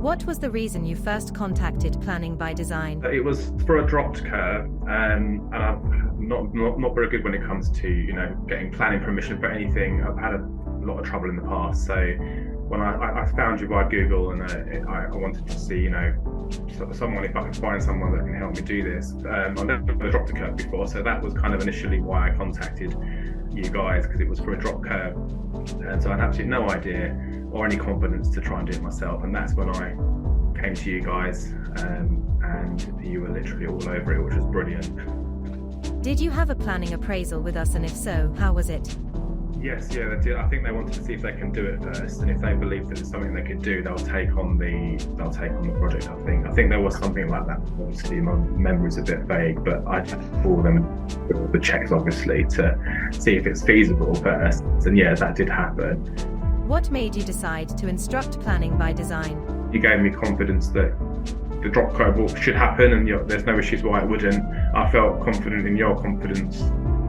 What was the reason you first contacted Planning by Design? It was for a dropped curb, and I'm not very good when it comes to getting planning permission for anything. I've had a lot of trouble in the past, so when I found you via Google, and I wanted to see someone, if I could find someone that can help me do this. I've never dropped a curb before, so that was kind of initially why I contacted you guys, because it was for a drop curb, and so I had absolutely no idea or any confidence to try and do it myself. And that's when I came to you guys, and you were literally all over it, which was brilliant. Did you have a planning appraisal with us, and if so, how was it? Yes, yeah, they did. I think they wanted to see if they can do it first, and if they believe that it's something they could do, they'll take on the project. I think there was something like that. Obviously, my memory's a bit vague, but I had to call them the checks, obviously, to see if it's feasible first. And yeah, that did happen. What made you decide to instruct Planning by Design? You gave me confidence that the drop curb should happen, and there's no issues why it wouldn't. I felt confident in your confidence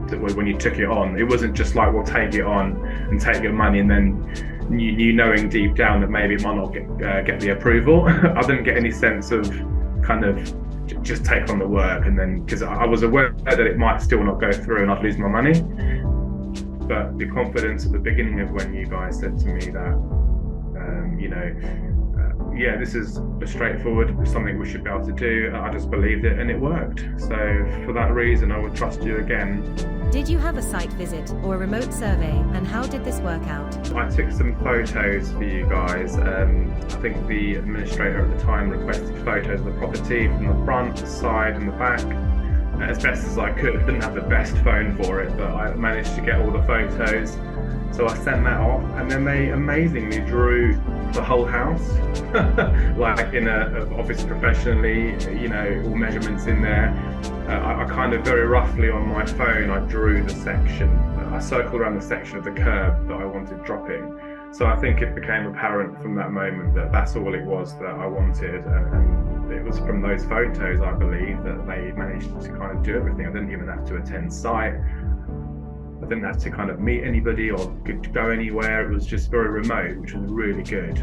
that when you took it on, it wasn't just like, well, take it on and take your money, and then you knowing deep down that maybe it might not get the approval. I didn't get any sense of kind of just take on the work, and then because I was aware that it might still not go through and I'd lose my money. But the confidence at the beginning of when you guys said to me that, this is a straightforward, something we should be able to do, I just believed it, and it worked. So for that reason, I would trust you again. Did you have a site visit or a remote survey, and how did this work out? I took some photos for you guys. I think the administrator at the time requested photos of the property from the front, the side and the back, as best as I could. I didn't have the best phone for it, but I managed to get all the photos. So I sent that off, and then they amazingly drew the whole house, like in a office professionally, all measurements in there. I kind of very roughly on my phone, I drew the section. I circled around the section of the curb that I wanted dropping. So I think it became apparent from that moment that that's all it was that I wanted, and it was from those photos, I believe, that they managed to kind of do everything. I didn't even have to attend site. I didn't have to kind of meet anybody or go anywhere. It was just very remote, which was really good.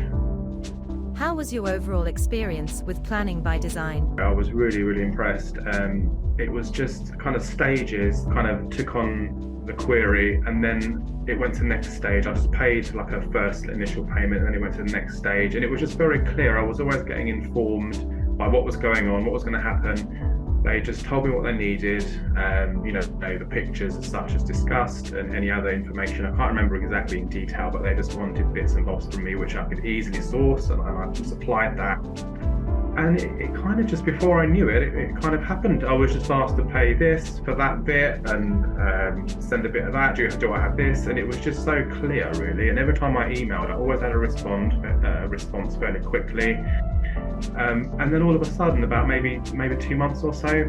How was your overall experience with Planning by Design? I was really, really impressed. It was just kind of stages, kind of took on the query, and then it went to the next stage. I just paid like a first initial payment, and then it went to the next stage, and it was just very clear. I was always getting informed by what was going on, what was going to happen. They just told me what they needed, the pictures as such as discussed, and any other information. I can't remember exactly in detail, but they just wanted bits and bobs from me, which I could easily source, and I supplied that. And it kind of just before I knew it, it kind of happened. I was just asked to pay this for that bit, and send a bit of that. Do I have this? And it was just so clear, really. And every time I emailed, I always had a response fairly quickly. And then all of a sudden, about maybe 2 months or so,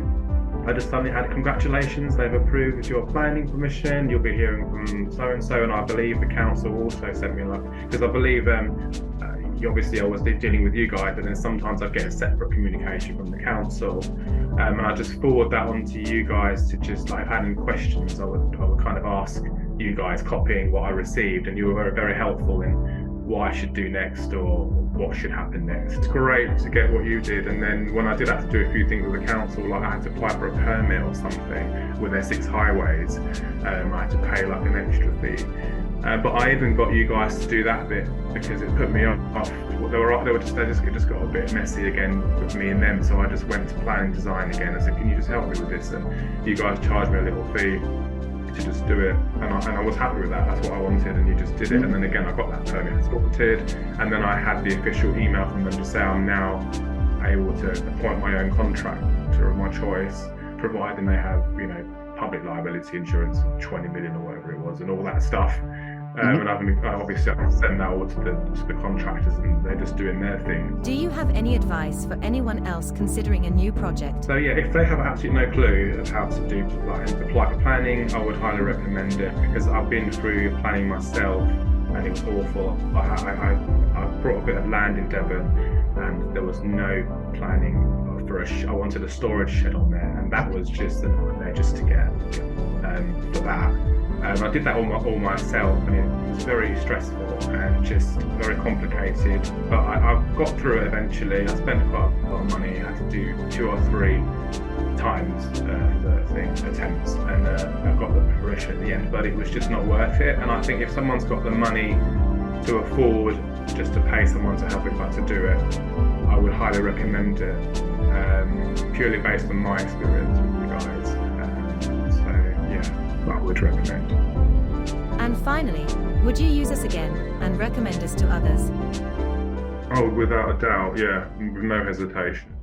I just suddenly had congratulations, they've approved your planning permission, you'll be hearing from so-and-so, and I believe the council also sent me because I believe obviously I was dealing with you guys, and then sometimes I get a separate communication from the council, and I just forward that on to you guys to just like, if I had any questions, I would kind of ask you guys, copying what I received, and you were very, very helpful in what I should do next or what should happen next. It's great to get what you did, and then when I did have to do a few things with the council, like I had to apply for a permit or something with their 6 highways, I had to pay like an extra fee. But I even got you guys to do that bit because it put me off. It just got a bit messy again with me and them, so I just went to planning design again. I said, can you just help me with this? And you guys charged me a little fee to just do it, and I was happy with that. That's what I wanted, and you just did it. And then again, I got that permit sorted, and then I had the official email from them to say I'm now able to appoint my own contractor of my choice, providing they have public liability insurance, 20 million or whatever it was, and all that stuff. And obviously I can send that all to the contractors, and they're just doing their thing. Do you have any advice for anyone else considering a new project? So yeah, if they have absolutely no clue of how to do apply for planning, I would highly recommend it, because I've been through planning myself and it was awful. I brought a bit of land in Devon, and there was no planning I wanted a storage shed on there, and that was just a nightmare just to get for that. I did that all myself, and it was very stressful and just very complicated. But I got through it eventually. I spent quite a lot of money. I had to do 2 or 3 times the attempts, and I got the progression at the end. But it was just not worth it. And I think if someone's got the money to afford just to pay someone to help him to do it, I would highly recommend it, purely based on my experience with you guys. So yeah, I would recommend. And finally, would you use us again and recommend us to others? Oh, without a doubt, yeah, with no hesitation.